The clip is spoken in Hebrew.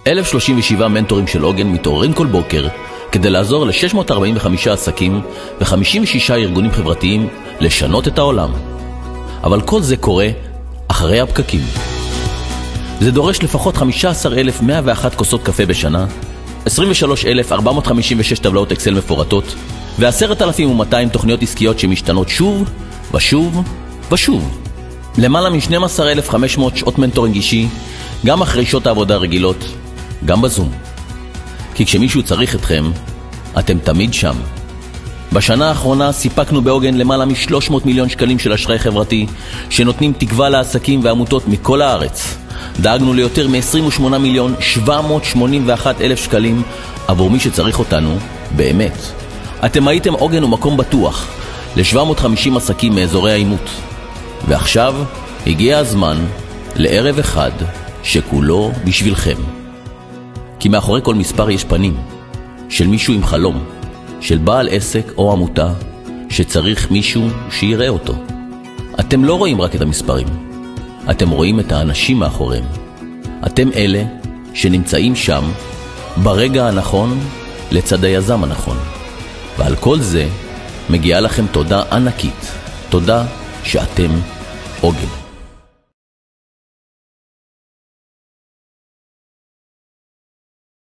1,037 מנטורים של עוגן מתעוררים כל בוקר כדי לעזור ל-645 עסקים ו-56 ארגונים חברתיים לשנות את העולם. אבל כל זה קורה אחרי הפקקים. זה דורש לפחות 15,101 כוסות קפה בשנה, 23,456 טבלאות אקסל מפורטות, ו10,200 תוכניות עסקיות שמשתנות שוב ושוב ושוב. למעלה מ-12,500 שעות מנטורינג אישי, גם אחרי שעות העבודה הרגילות, גם בזום. כי כשמישהו צריך אתכם, אתם תמיד שם. בשנה האחרונה סיפקנו בעוגן למעלה מ-300 מיליון שקלים של אשראי חברתי, שנותנים תקווה לעסקים ועמותות מכל הארץ. דאגנו ליותר מ-28,781,000 שקלים עבור מי שצריך אותנו באמת. אתם הייתם עוגן ומקום בטוח ל-750 עסקים מאזורי העימות. ועכשיו הגיע הזמן לערב אחד שכולו בשבילכם. כי מאחורי כל מספר יש פנים של מישהו עם חלום, של בעל עסק או עמותה שצריך מישהו שיראה אותו. אתם לא רואים רק את המספרים, אתם רואים את האנשים מאחוריהם. אתם אלה שנמצאים שם ברגע הנכון לצד היזם הנכון. ועל כל זה מגיעה לכם תודה ענקית. תודה שאתם עוגן.